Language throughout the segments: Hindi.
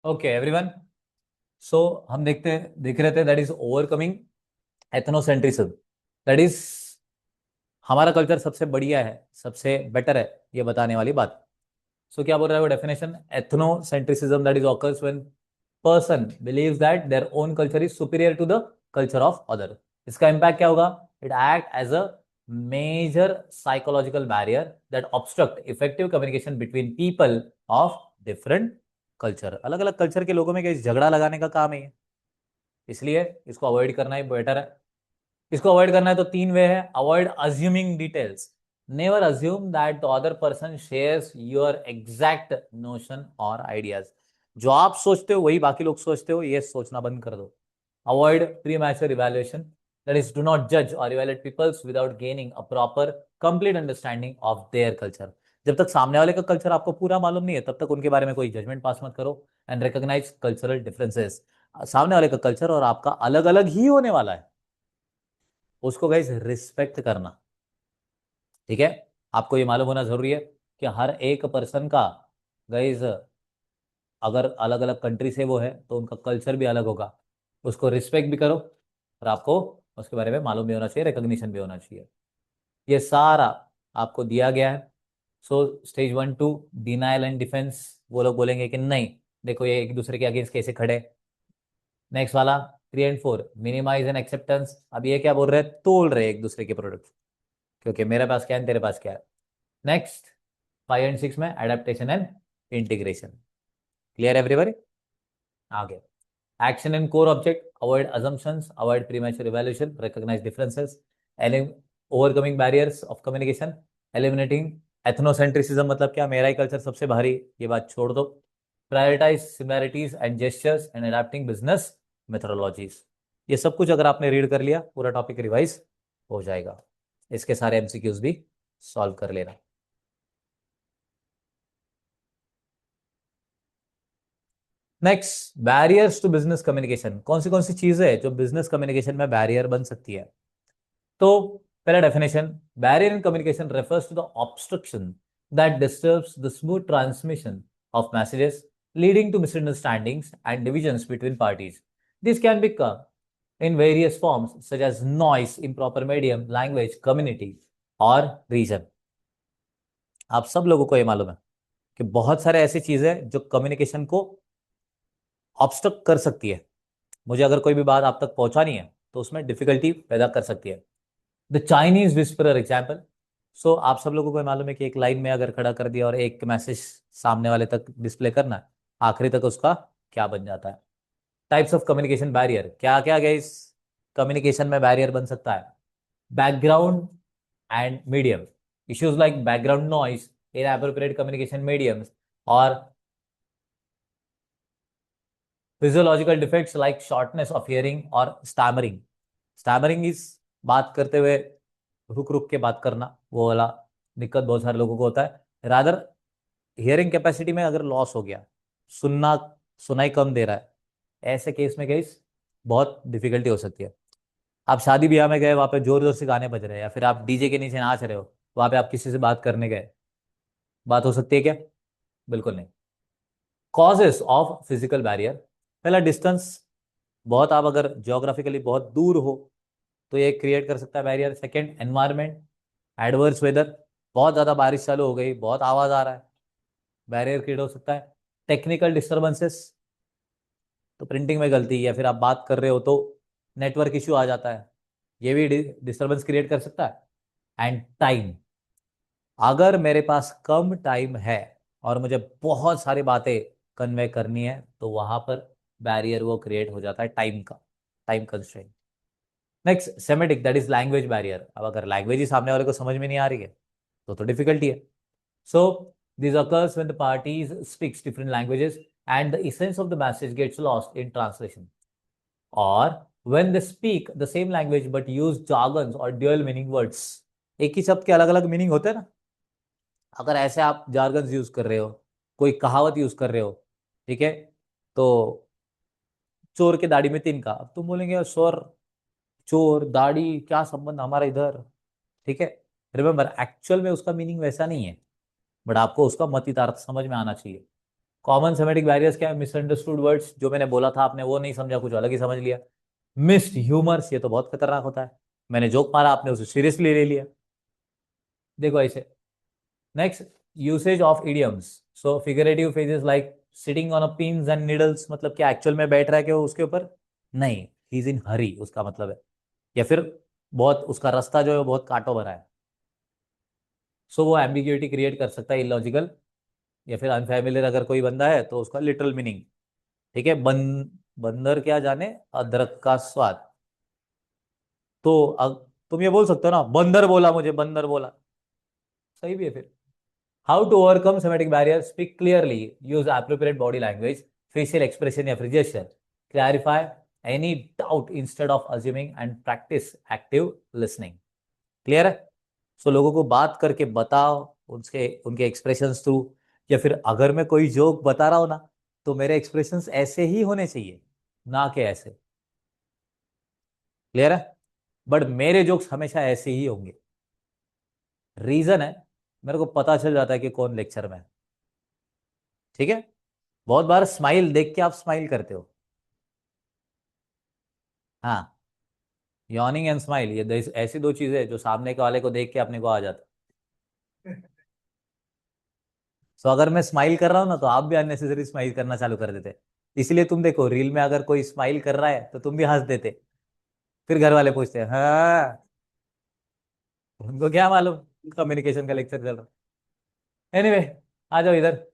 Okay everyone. सो हम देख रहे थे that is overcoming ethnocentrism. That is हमारा कल्चर सबसे बढ़िया है, सबसे बेटर है, ये बताने वाली बात। सो क्या बोल रहा है वो definition? Ethnocentrism that is occurs when person believes that their own culture is superior to the culture of other. इसका इम्पैक्ट क्या होगा? It act as a major psychological barrier that obstruct effective communication between people of different culture. अलग अलग कल्चर के लोगों में क्या झगड़ा लगाने का काम है ये। इसलिए इसको अवॉइड करना ही बेटर है। इसको अवॉइड करना है तो तीन वे है। Avoid assuming details. Never assume that the other person shares your exact notion और आइडियाज। जो आप सोचते हो वही बाकी लोग सोचते हो, ये सोचना बंद कर दो। Avoid premature evaluation. That is do not जज और evaluate peoples without gaining a proper complete understanding of their culture. जब तक सामने वाले का कल्चर आपको पूरा मालूम नहीं है तब तक उनके बारे में कोई जजमेंट पास मत करो। And recognise cultural differences. सामने वाले का कल्चर और आपका अलग अलग ही होने वाला है, उसको गाइज रिस्पेक्ट करना। ठीक है? आपको ये मालूम होना जरूरी है कि हर एक पर्सन का गाइज अगर अलग अलग कंट्री से वो है तो उनका कल्चर भी अलग होगा। उसको रिस्पेक्ट भी करो और आपको उसके बारे में मालूम भी होना चाहिए, रिकॉग्निशन भी होना चाहिए। ये सारा आपको दिया गया है। सो स्टेज 1 2 डिनाइल एंड डिफेंस। वो लोग बोलेंगे कि नहीं, देखो ये एक दूसरे के अगेंस्ट कैसे खड़े। नेक्स्ट वाला 3 एंड 4 मिनिमाइज एंड एक्सेप्टेंस। अब ये क्या बोल रहे हैं? तोल रहे हैं एक दूसरे के प्रोडक्ट, क्योंकि मेरे पास क्या है तेरे पास क्या है। नेक्स्ट 5 एंड 6 में adaptation and integration. Clear everybody? आगे action and core object. Avoid assumptions, avoid premature evaluation, recognise differences, overcoming barriers of communication, eliminating ethnocentrism. मतलब क्या? मेरा ही कल्चर सबसे भारी, ये बात छोड़ दो। Prioritise similarities and gestures and adapting business methodologies. ये सब कुछ अगर आपने रीड कर लिया, पूरा टॉपिक रिवाइज हो जाएगा। इसके सारे एमसीक्यूज भी सॉल्व कर लेना। Next, barriers to business communication. कौन सी चीजें है जो बिजनेस कम्युनिकेशन में बैरियर बन सकती है? तो पहला definition, barrier in communication refers to the obstruction that disturbs the smooth transmission of messages, leading to misunderstandings and divisions between parties. This can be in various forms such as noise, improper medium, language, community और region। आप सब लोगों को ये मालूम है कि बहुत सारे ऐसी चीजें हैं जो कम्युनिकेशन को ऑब्स्ट्रक्ट कर सकती है। मुझे अगर कोई भी बात आप तक पहुंचानी है तो उसमें डिफिकल्टी पैदा कर सकती है। The Chinese whisperer example. So आप सब लोगों को मालूम है कि एक लाइन में अगर खड़ा कर दिया और एक मैसेज सामने वाले तक डिस्प्ले करना है, आखिरी तक उसका क्या बन जाता है। टाइप्स ऑफ कम्युनिकेशन बैरियर क्या क्या गए इस कम्युनिकेशन में बैरियर बन सकता है? Background and medium. Issues like background noise, inappropriate communication mediums और physiological defects like shortness of hearing और स्टैमरिंग। स्टैमरिंग इज बात करते हुए रुक रुक के बात करना, वो वाला दिक्कत बहुत सारे लोगों को होता है। रादर हियरिंग कैपेसिटी में अगर लॉस हो गया, सुनना सुनाई कम दे रहा है, ऐसे केस में केस बहुत डिफिकल्टी हो सकती है। आप शादी ब्याह में गए, वहां पे जोर जोर से गाने बज रहे हैं, या फिर आप डीजे के नीचे नाच रहे हो, वहां पे आप किसी से बात करने गए, बात हो सकती है क्या? बिल्कुल नहीं। Causes of physical barrier. पहला डिस्टेंस। बहुत आप अगर ज्योग्राफिकली बहुत दूर हो तो ये क्रिएट कर सकता है barrier. Second, environment, adverse weather. बहुत ज़्यादा बारिश चालू हो गई, बहुत आवाज़ आ रहा है, बैरियर क्रिएट हो सकता है। टेक्निकल डिस्टर्बेंसेस, तो प्रिंटिंग में गलती या फिर आप बात कर रहे हो तो नेटवर्क इश्यू आ जाता है, ये भी डिस्टर्बेंस क्रिएट कर सकता है। And time. अगर मेरे पास कम टाइम है और मुझे बहुत सारी बातें कन्वे करनी है तो वहां पर बैरियर वो क्रिएट हो जाता है, टाइम का, time constraint. Next, semantic that is language barrier. अब अगर लैंग्वेज ही सामने वाले को समझ में नहीं आ रही है तो डिफिकल्टी है। So this occurs when the parties speaks different languages and the essence of the message gets lost in translation, or when they speak the same language but use jargons or dual meaning words। एक ही शब्द के अलग अलग मीनिंग होते हैं ना। अगर ऐसे आप जार्गन्स यूज कर रहे हो, कोई कहावत यूज कर रहे हो, ठीक है, तो चोर के दाढ़ी में तिनका, अब तुम बोलेंगे सर चोर दाढ़ी क्या संबंध हमारा इधर। ठीक है, रिमेंबर एक्चुअल में उसका मीनिंग वैसा नहीं है, बट आपको उसका मतितार्थ समझ में आना चाहिए। कॉमन सेमेटिक बैरियर्स क्या है? मिसअंडरस्टूड वर्ड्स, जो मैंने बोला था आपने वो नहीं समझा, कुछ अलग ही समझ लिया। मिस्ड ह्यूमर्स, ये तो बहुत खतरनाक होता है, मैंने जोक मारा आपने उसे सीरियसली ले लिया। देखो ऐसे। Next, usage of idioms. So figurative phrases like sitting on a pins and needles, मतलब क्या एक्चुअल में बैठ रहा है कि वो उसके ऊपर? नहीं, ही इज इन हरी उसका मतलब है। या फिर बहुत उसका रास्ता जो है वो बहुत कांटों भरा है। सो वो एम्बिग्यूटी क्रिएट कर सकता है, इलॉजिकल। या फिर अनफैमिलियर अगर कोई बंदा है तो उसका लिटरल मीनिंग। ठीक है, बंदर क्या जाने अदरक का स्वाद। तो तुम ये बोल सकते हो ना, बंदर बोला मुझे, बंदर बोला। सही भी है फिर। How to overcome semantic barrier? Speak clearly, use appropriate body language, facial expression या फिर gesture, clarify any doubt instead of assuming, and practice active listening. Clear है? सो लोगों को बात करके बताओ, उनके उनके एक्सप्रेशंस थ्रू। या फिर अगर मैं कोई जोक बता रहा हूं ना, तो मेरे एक्सप्रेशंस ऐसे ही होने चाहिए, ना कि ऐसे। क्लियर है? बट मेरे जोक्स हमेशा ऐसे ही होंगे। रीजन है, मेरे को पता चल जाता है कि कौन लेक्चर में है। ठीक है? बहुत बार स्माइल देख के आप स्माइल करते हो। हाँ, यॉर्निंग एंड स्माइल, ये ऐसी दो चीजें हैं जो सामने के वाले को देख के अपने को आ जाता है। सो अगर मैं स्माइल कर रहा हूं ना, तो आप भी अननेसेसरी स्माइल करना चालू कर देते। इसलिए तुम देखो, रील में अगर कोई स्माइल कर रहा है तो तुम भी हंस देते। फिर घर वाले पूछते हैं, हाँ, उनको क्या मालूम कम्युनिकेशन का लेक्चर चल रहा है। एनीवे, आ जाओ इधर।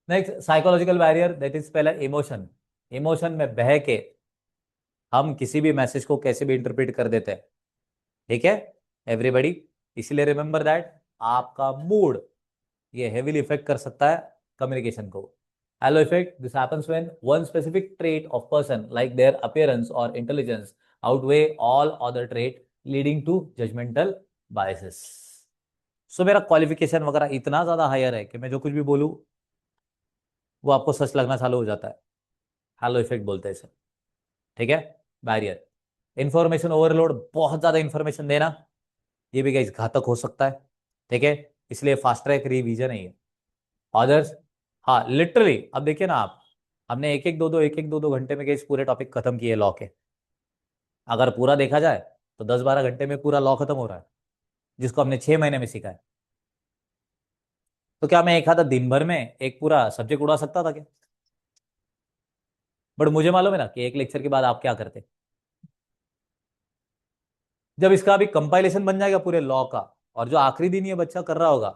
Next, psychological barrier, that is पहला इमोशन। इमोशन में बह के हम किसी भी मैसेज को कैसे भी इंटरप्रेट कर देते हैं। ठीक है एवरीबॉडी? इसलिए रिमेंबर दैट आपका मूड ये हेवीली इफेक्ट कर सकता है कम्युनिकेशन को। Halo effect, this happens when one specific trait of person like their appearance और intelligence outweigh all other trait, leading to judgmental biases. So मेरा क्वालिफिकेशन वगैरह इतना ज्यादा हायर है कि मैं जो कुछ भी बोलूं वो आपको सच लगना चालू हो जाता है। हेलो इफेक्ट बोलते हैं इसे। ठीक है? बैरियर, इंफॉर्मेशन ओवरलोड, बहुत ज्यादा इंफॉर्मेशन देना, ये भी गाइस घातक हो सकता है। ठीक है? इसलिए फास्ट ट्रैक रिवीजन है ये। अदर्स, हाँ लिटरली, अब देखिए ना आप, हमने एक एक दो दो घंटे में गाइस पूरे टॉपिक खत्म किए लॉ के। अगर पूरा देखा जाए तो 10-12 घंटे में पूरा लॉ खत्म हो रहा है, जिसको हमने 6 महीने में सीखा है। तो क्या मैं एक आधा दिन भर में एक पूरा सब्जेक्ट उड़ा सकता था क्या? बट मुझे मालूम है ना कि एक लेक्चर के बाद आप क्या करते। जब इसका अभी कंपाइलेशन बन जाएगा पूरे लॉ का, और जो आखिरी दिन ये बच्चा कर रहा होगा,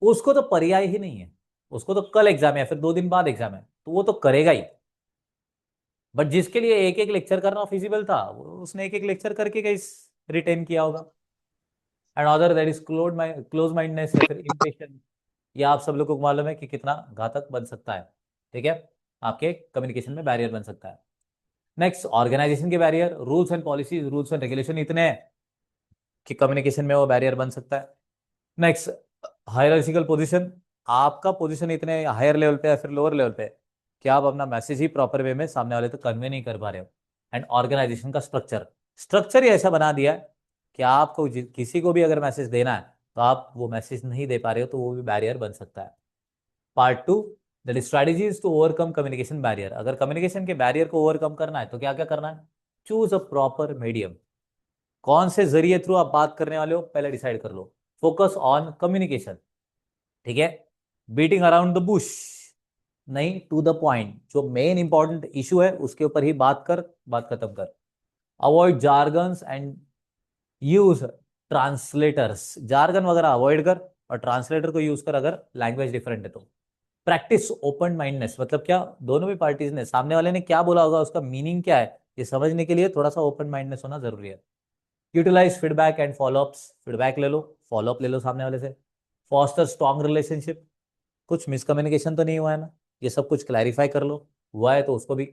उसको तो पर्याय ही नहीं है। उसको तो कल एग्जाम है या फिर 2 दिन बाद एग्जाम है, तो वो तो करेगा ही। बट जिसके लिए एक एक लेक्चर करना फिजिबल था, उसने एक एक लेक्चर करके कैसे रिटेन किया होगा। And other, that is close mindness या फिर इम्पेशंस। ये आप सब लोगों को मालूम है कि कितना घातक बन सकता है। ठीक है? आपके कम्युनिकेशन में बैरियर बन सकता है। नेक्स्ट, ऑर्गेनाइजेशन के barrier, rules and policies, rules and regulation इतने हैं कि कम्युनिकेशन में वो बैरियर बन सकता है। नेक्स्ट, हायरार्किकल पोजीशन, आपका पोजीशन इतने हायर लेवल पे या फिर लोअर लेवल पे है कि आप अपना मैसेज ही प्रॉपर वे में सामने वाले तक कन्वे नहीं कर पा रहे हो। एंड ऑर्गेनाइजेशन का स्ट्रक्चर, स्ट्रक्चर ही ऐसा बना दिया है कि आपको किसी को भी अगर मैसेज देना है तो आप वो मैसेज नहीं दे पा रहे हो, तो वो भी बैरियर बन सकता है। Part two, that strategies to overcome communication barrier. अगर कम्युनिकेशन के बैरियर को ओवरकम करना है तो क्या क्या करना है? Choose a proper medium. कौन से जरिए थ्रू आप बात करने वाले हो पहले डिसाइड कर लो। Focus on communication. ठीक है? बीटिंग अराउंड द बुश नहीं, टू द पॉइंट, जो मेन इंपॉर्टेंट इशू है उसके ऊपर ही बात कर, बात खत्म कर। Avoid jargons and use translators, jargon वगैरह अवॉइड कर, और ट्रांसलेटर को यूज कर अगर लैंग्वेज डिफरेंट है तो। प्रैक्टिस ओपन माइंडनेस, मतलब क्या, दोनों भी पार्टीज ने, सामने वाले ने क्या बोला होगा, उसका मीनिंग क्या है, ये समझने के लिए थोड़ा सा ओपन माइंडनेस होना जरूरी है। Utilise feedback and followups, feedback ले लो, फॉलोअप ले लो सामने वाले से। फॉस्टर स्ट्रॉन्ग रिलेशनशिप, कुछ मिसकम्युनिकेशन तो नहीं हुआ है ना, ये सब कुछ क्लैरिफाई कर लो, हुआ है तो उसको भी।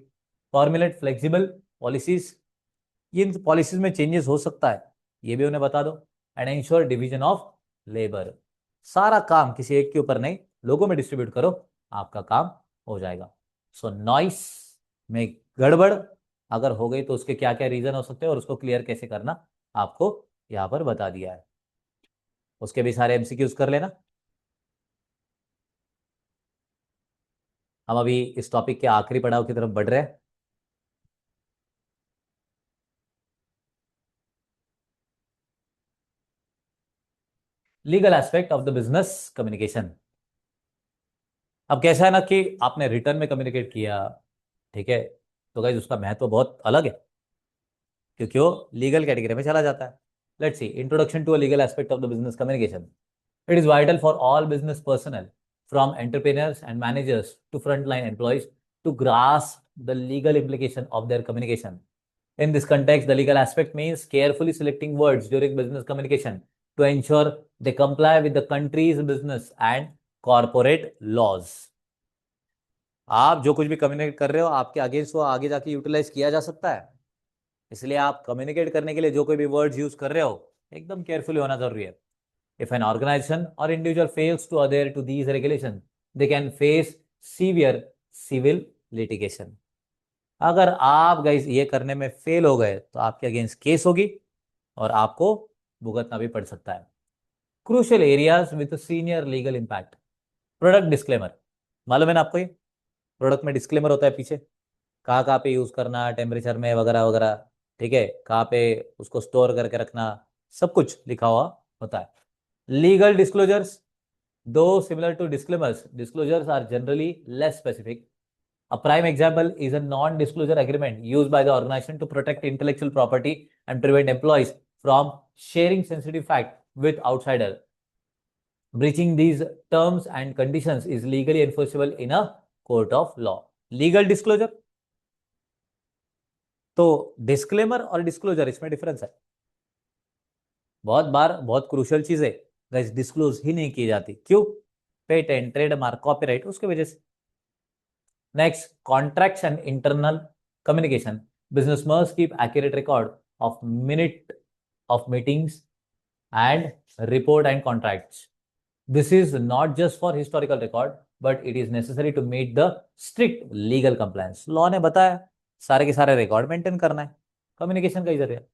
फॉर्मुलेट फ्लेक्सिबल पॉलिसीज, इन पॉलिसीज में चेंजेस हो सकता है, ये भी उन्हें बता दो। And ensure division of labour, सारा काम किसी एक के ऊपर नहीं, लोगों में डिस्ट्रीब्यूट करो, आपका काम हो जाएगा। सो नॉइस में गड़बड़ अगर हो गई तो उसके क्या क्या रीजन हो सकते हैं और उसको क्लियर कैसे करना, आपको यहां पर बता दिया है। उसके भी सारे एमसीक्यूज कर लेना। हम अभी इस टॉपिक के आखिरी पड़ाव की तरफ बढ़ रहे हैं। Legal aspect of the business communication. अब कैसा है ना कि आपने रिटर्न में कम्युनिकेट किया, ठीक है, तो गाइस उसका महत्व बहुत अलग है, क्योंकि वो लीगल कैटेगरी में चला जाता है। Let's see introduction to a legal aspect of the business communication. It is vital for all business personnel from entrepreneurs and managers to front line employees to grasp the legal implication of their communication. In this context, the legal aspect means carefully selecting words during business communication to ensure they comply with the country's business and corporate laws. आप जो कुछ भी कम्युनिकेट कर रहे हो आपके अगेंस्ट वो आगे जाके यूटिलाइज किया जा सकता है, इसलिए आप कम्युनिकेट करने के लिए जो कोई भी वर्ड्स यूज कर रहे हो एकदम केयरफुली होना जरूरी है। इफ एन ऑर्गेनाइजेशन और individual fails to adhere to these regulation, they can face severe civil litigation. अगर आप गाइस ये करने में फेल हो गए तो आपके अगेंस्ट केस होगी और आपको भुगतना भी पड़ सकता है। Crucial areas with senior legal impact. Product disclaimer, मालूम है ना आपको, ये प्रोडक्ट में डिस्क्लेमर होता है पीछे, कहाँ कहाँ पे यूज करना, टेम्परेचर में वगैरह वगैरह, ठीक है, कहाँ पे उसको स्टोर करके रखना, सब कुछ लिखा हुआ होता है। Legal disclosures, though similar to disclaimers, disclosures are generally less specific. A prime example is a non-disclosure agreement used by the organization to protect intellectual property and prevent employees from sharing sensitive facts with outsiders. Breaching these terms and conditions is legally enforceable in a court of law. Legal disclosure, तो डिस्क्लेमर और डिस्क्लोजर इसमें डिफरेंस है। बहुत बार बहुत क्रूशियल चीजें गाइस डिस्क्लोज ही नहीं की जाती, क्यों? पेटेंट, ट्रेडमार्क, कॉपीराइट, उसके वजह से। Next, contracts and internal communication. Business must keep accurate record of minute of meetings and report and contracts. This is not just for historical record, but it is necessary to meet the strict legal compliance. Law ने बताया सारे के सारे रिकॉर्ड मेंटेन करना है, कम्युनिकेशन का ही जरिए।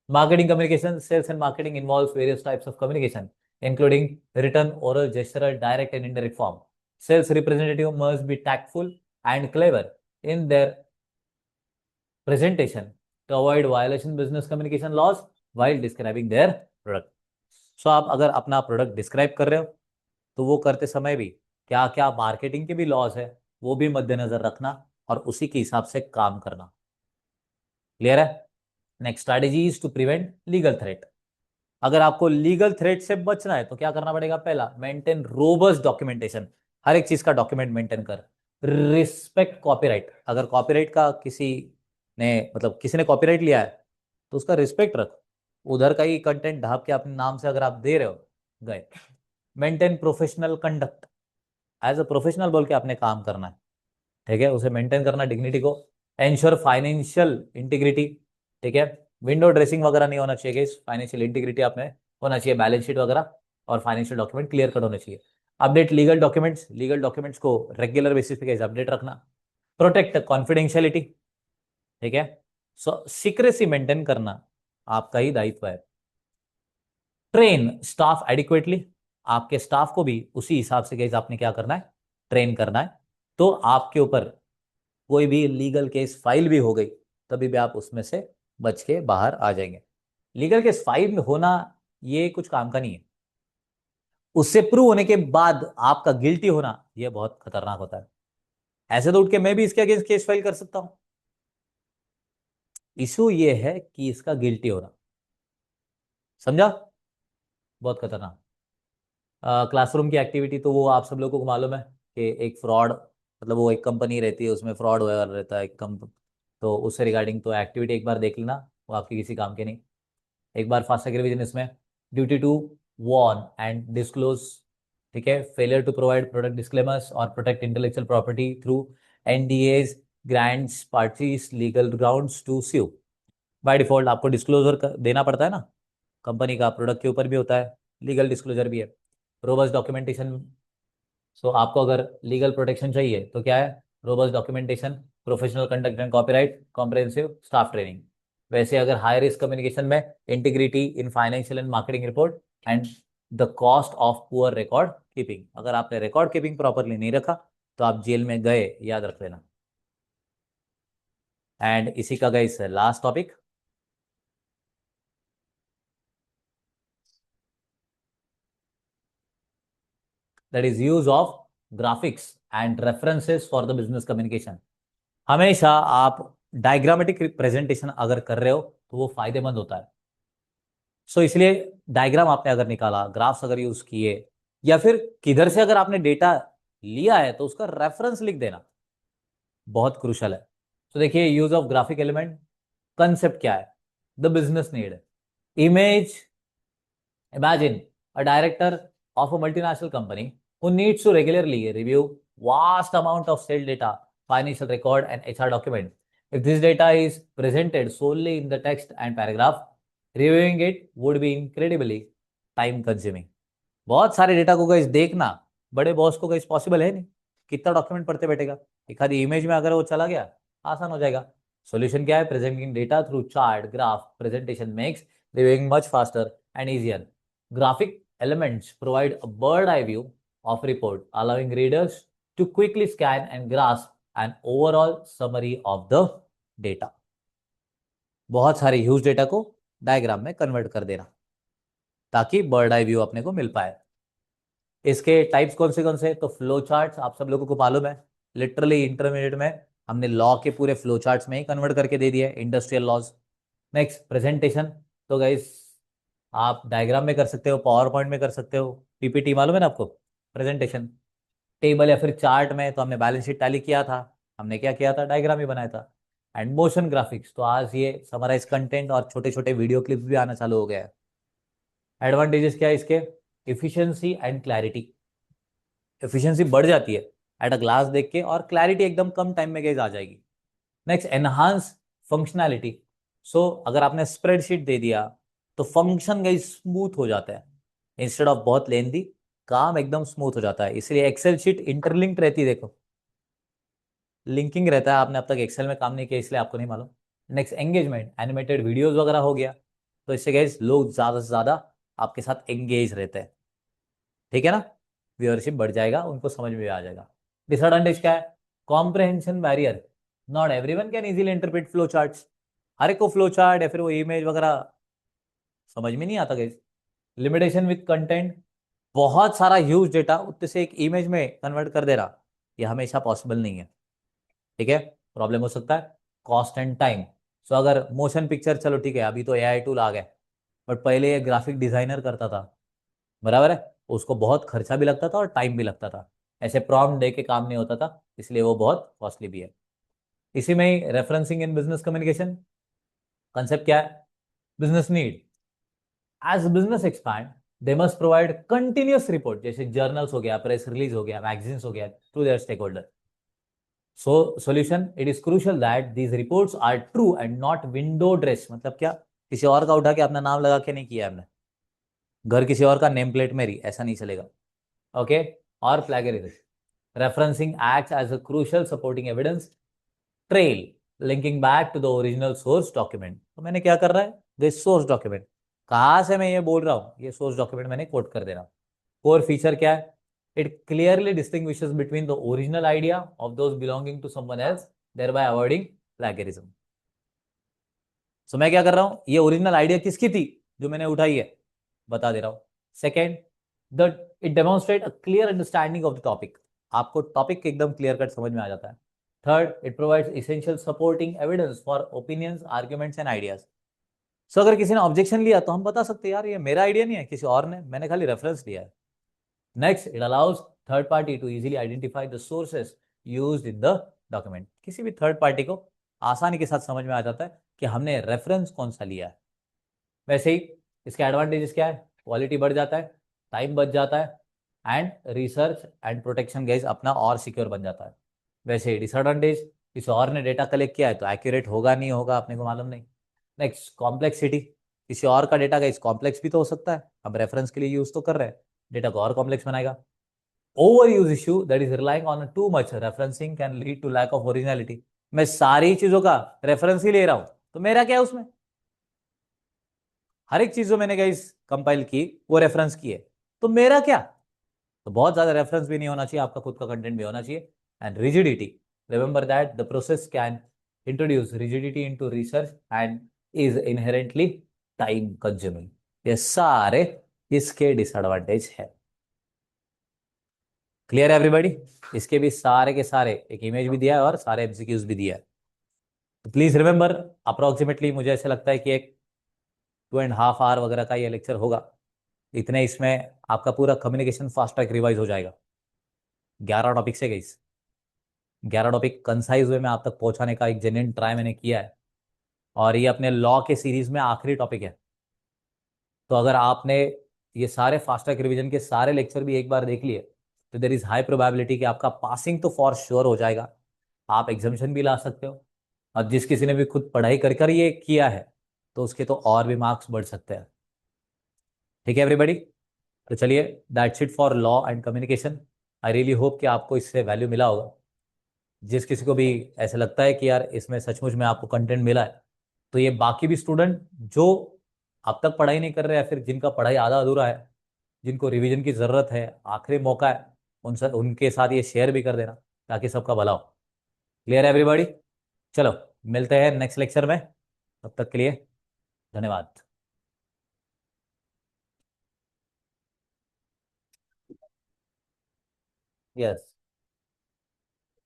Marketing communication, sales and marketing involves various types of communication, including written, oral, gestural, direct and indirect form. Sales representative must be tactful and clever in their presentation to avoid violation business communication laws while describing their product. सो आप अगर अपना प्रोडक्ट डिस्क्राइब कर रहे हो तो वो करते समय भी क्या क्या मार्केटिंग के भी लॉज है वो भी मद्देनजर रखना और उसी के हिसाब से काम करना। क्लियर है? Next, strategies to prevent legal threat. अगर आपको लीगल थ्रेट से बचना है तो क्या करना पड़ेगा? पहला, मेंटेन रोबस्ट डॉक्यूमेंटेशन, हर एक चीज का डॉक्यूमेंट मेंटेन कर। रिस्पेक्ट कॉपीराइट, अगर कॉपीराइट का किसी ने मतलब किसी ने कॉपीराइट लिया है तो उसका रिस्पेक्ट रख, उधर का ही कंटेंट ढाप के अपने नाम से अगर आप दे रहे हो गए। Maintain professional conduct, as a professional बोल के आपने काम करना है, ठीक है, उसे मेंटेन करना डिग्निटी को। एंश्योर फाइनेंशियल इंटीग्रिटी, ठीक है, विंडो ड्रेसिंग वगैरह नहीं होना चाहिए, फाइनेंशियल इंटीग्रिटी आपने होना चाहिए, बैलेंस शीट वगैरह और फाइनेंशियल डॉक्यूमेंट क्लियर कट होने चाहिए। Update legal documents, legal documents को रेगुलर बेसिस पे अपडेट रखना। प्रोटेक्ट कॉन्फिडेंशियलिटी, ठीक है, सो सीक्रेसी मेंटेन करना आपका ही दायित्व है। ट्रेन स्टाफ एडिक्वेटली, आपके स्टाफ को भी उसी हिसाब से गाइस आपने क्या करना है? ट्रेन करना है। तो आपके ऊपर कोई भी लीगल केस फाइल भी हो गई तभी भी आप उसमें से बच के बाहर आ जाएंगे। लीगल केस फाइल में होना ये कुछ काम का नहीं है, उससे प्रूव होने के बाद आपका गिल्टी होना यह बहुत खतरनाक होता है। ऐसे तो उठ के मैं भी इसके अगेंस्ट केस फाइल कर सकता हूं, इशू ये है कि इसका गिल्टी होना, समझा? बहुत खतरनाक। क्लासरूम की एक्टिविटी तो वो आप सब लोगों को मालूम है कि एक फ्रॉड, मतलब वो एक कंपनी रहती है उसमें फ्रॉड वगैरह रहता है तो उससे रिगार्डिंग तो एक्टिविटी एक बार देख लेना, वो आपकी किसी काम की नहीं। एक बार फास्ट रिवीजन इसमें, duty to warn and disclose, ठीक है, failure to provide product disclaimers और protect intellectual property through NDAs grants parties legal grounds to sue. By default आपको डिस्क्लोजर देना पड़ता है ना, कंपनी का प्रोडक्ट के ऊपर भी होता है, लीगल डिस्क्लोजर भी है। रोबस्ट डॉक्यूमेंटेशन, सो आपको अगर लीगल प्रोटेक्शन चाहिए तो क्या है? Robust documentation, professional conduct and copyright, comprehensive staff training. वैसे अगर हाई रिस्क कम्युनिकेशन में integrity in financial and marketing report and the cost of poor record keeping, अगर आपने रिकॉर्ड कीपिंग प्रॉपरली नहीं रखा तो आप जेल में गए, याद रख लेना। एंड इसी का guys last topic, that is use of graphics and references for the business communication. हमेशा आप डायग्रामेटिक प्रेजेंटेशन अगर कर रहे हो तो वो फायदेमंद होता है। सो इसलिए डायग्राम आपने अगर निकाला, ग्राफ्स अगर यूज किए, या फिर किधर से अगर आपने डेटा लिया है तो उसका रेफरेंस लिख देना बहुत क्रूशल है। तो देखिए, use of graphic element, concept क्या है, the business need, image. Imagine a director of a multinational company who needs to regularly review vast amount of sales data, financial record, and HR document. If this data is presented solely in the text and paragraph, reviewing it would be incredibly time consuming. बहुत सारे डेटा को गाइस देखना बड़े बॉस को गाइस पॉसिबल है नहीं। कितना डॉक्यूमेंट पढ़ते बैठेगा? एक आधी इमेज में अगर वो चला गया, आसान हो जाएगा। सॉल्यूशन क्या है? Presenting data through chart, graph, presentation makes reviewing much faster and easier. Graphic elements provide a bird eye view of report, allowing readers to quickly scan and grasp an overall summary of the data. बहुत सारे ह्यूज डेटा को डायग्राम में कन्वर्ट कर देना ताकि बर्ड आई व्यू अपने को मिल पाए। इसके टाइप्स कौन से? तो फ्लो चार्ट्स आप सब लोगों को मालूम है, लिटरली इंटरमीडिएट में हमने लॉ के पूरे फ्लो चार्ट्स में ही कन्वर्ट करके दे दिया, इंडस्ट्रियल लॉज। नेक्स्ट प्रेजेंटेशन, तो गाइस आप डायग्राम में कर सकते हो, पावर पॉइंट में कर सकते हो, पीपीटी मालूम है ना आपको, प्रेजेंटेशन। टेबल या फिर चार्ट में तो हमने बैलेंस शीट टैली किया था, हमने क्या किया था? डायग्राम ही बनाया था। एंड मोशन ग्राफिक्स, तो आज ये समराइज कंटेंट और छोटे छोटे वीडियो क्लिप्स भी आना चालू हो गया है। एडवांटेजेस क्या है इसके? इफिशियंसी एंड क्लैरिटी, एफिशिएंसी बढ़ जाती है एट अ ग्लास देख के, और क्लैरिटी एकदम कम टाइम में गाइस आ जाएगी। Next, enhance functionality. सो अगर आपने स्प्रेडशीट दे दिया तो फंक्शन गाइस स्मूथ हो जाता है, इंस्टेड ऑफ बहुत लेंदी, काम एकदम स्मूथ हो जाता है। इसलिए एक्सेल शीट इंटरलिंक्ड रहती है, देखो लिंकिंग रहता है। आपने अब तक एक्सेल में काम नहीं किया इसलिए आपको नहीं मालूम। नेक्स्ट, एंगेजमेंट, एनिमेटेड वीडियोस वगैरह हो गया, तो इससे गाइस लोग ज्यादा से ज्यादा आपके साथ एंगेज रहते हैं, ठीक है ना? व्यूअरशिप बढ़ जाएगा, उनको समझ में भी आ जाएगा। डिसएडवांटेज क्या है? Comprehension barrier, not everyone can easily interpret flow charts. हर एक को फ्लो चार्ट या फिर वो इमेज वगैरह समझ में नहीं आता गाइस। लिमिटेशन विद कंटेंट, बहुत सारा ह्यूज डेटा उतने से एक इमेज में कन्वर्ट कर दे रहा, ये हमेशा पॉसिबल नहीं है, ठीक है? प्रॉब्लम हो सकता है। कॉस्ट एंड टाइम, सो अगर मोशन पिक्चर, चलो ठीक है अभी तो एआई टूल आ गए, बट पहले ये ग्राफिक डिजाइनर करता था, बराबर है, उसको बहुत खर्चा भी लगता था और टाइम भी लगता था, ऐसे प्रॉम्प्ट दे के काम नहीं होता था, इसलिए वो बहुत कॉस्टली भी है। इसी में ही referencing in business communication, concept क्या है? Business need, as business expand they must provide continuous report, जैसे जर्नल्स हो गया, प्रेस रिलीज हो गया, मैगजीन्स हो गया, to their stakeholder. So solution, it is crucial that these reports are true and not window dress. मतलब क्या? किसी और का उठा के अपना नाम लगा के नहीं किया हमने, घर किसी और का नेम प्लेट मेरी, ऐसा नहीं चलेगा, ओके? और plagiarism, referencing acts as a crucial supporting evidence trail linking back to the original source document. तो मैंने क्या कर रहा है? दिस सोर्स डॉक्यूमेंट, कहां से मैं ये बोल रहा हूं, ये सोर्स डॉक्यूमेंट मैंने कोट कर देना। कोर फीचर क्या है? It clearly distinguishes between the original idea of those belonging to someone else, thereby avoiding plagiarism. So मैं क्या कर रहा हूं? ये ओरिजिनल आइडिया किसकी थी जो मैंने उठाई है, बता दे रहा हूं। Second, the it demonstrate a clear understanding of the topic, आपको टॉपिक एकदम क्लियर कट समझ में आ जाता है। Third, it provides essential supporting evidence for opinions, arguments and ideas. So अगर किसी ने ऑब्जेक्शन लिया तो हम बता सकते हैं यार ये मेरा आइडिया नहीं है, किसी और ने, मैंने खाली रेफरेंस लिया है। Next, it allows third party to easily identify the sources used in the document. किसी भी थर्ड पार्टी को आसानी के साथ समझ में आ जाता है कि हमने रेफरेंस कौन सा लिया है। वैसे ही इसके एडवांटेजेस क्या है? क्वालिटी बढ़ जाता है, टाइम बच जाता है, and research and protection guys अपना और सिक्योर बन जाता है। वैसे ही डिसएडवांटेज, किसी और ने डेटा कलेक्ट किया है तो एक्यूरेट होगा नहीं होगा अपने को मालूम नहीं। नेक्स्ट, कॉम्प्लेक्सिटी, किसी और का डेटा गाइस कॉम्प्लेक्स भी तो हो सकता है, हम रेफरेंस के लिए यूज तो कर रहे हैं, डेटा को और कॉम्प्लेक्स बनाएगा। Overuse issue, that is relying on too much referencing can lead to lack of originality. मैं सारी चीजों का रेफरेंस ही ले रहा हूं तो मेरा क्या है उसमें? हर एक चीज जो मैंने गाइस कंपाइल की वो रेफरेंस की है, तो मेरा क्या? तो बहुत ज्यादा रेफरेंस भी नहीं होना चाहिए, आपका खुद का कंटेंट भी होना चाहिए। And rigidity. Remember that the process can introduce rigidity into research and is inherently time consuming. ये सारे इसके डिसएडवांटेज है. क्लियर है एवरीबॉडी? इसके भी सारे के सारे एक इमेज भी दिया है और सारे एमसीक्यूज भी दिया है. तो प्लीज रिमेंबर, अप्रोक्सीमेटली मुझे ऐसे लगता है कि एक 2.5 आवर वगैरह का ये लेक्चर होगा. इतने इसमें आपका पूरा कम्युनिकेशन फास्ट ट्रैक रिवाइज हो जाएगा. 11 टॉपिक से गई. 11 टॉपिक कंसाइज वे में आप तक पहुंचाने का एक जेन्युइन ट्राई मैंने किया है. और ये अपने लॉ के सीरीज में आखिरी टॉपिक है. तो अगर आपने ये सारे फास्ट ट्रैक रिवीजन के सारे लेक्चर भी एक बार देख लिए तो देर इज हाई प्रोबेबिलिटी कि आपका पासिंग तो फॉर श्योर हो जाएगा. आप एग्जामिशन भी ला सकते हो. और जिस किसी ने भी खुद पढ़ाई कर कर ये किया है तो उसके तो और भी मार्क्स बढ़ सकते हैं. ठीक है एवरीबॉडी? तो चलिए, that's it for law and communication. I really hope कि आपको इससे वैल्यू मिला होगा. जिस किसी को भी ऐसा लगता है कि यार इसमें सचमुच में आपको कंटेंट मिला है, तो ये बाकी भी स्टूडेंट जो अब तक पढ़ाई नहीं कर रहे हैं, फिर जिनका पढ़ाई आधा अधूरा है, जिनको रिवीजन की ज़रूरत है, आखिरी मौका है, उनके साथ ये शेयर भी कर देना ताकि सबका भला हो. क्लियर है एवरीबॉडी? चलो, मिलते हैं नेक्स्ट लेक्चर में. तब तक के लिए धन्यवाद. यस.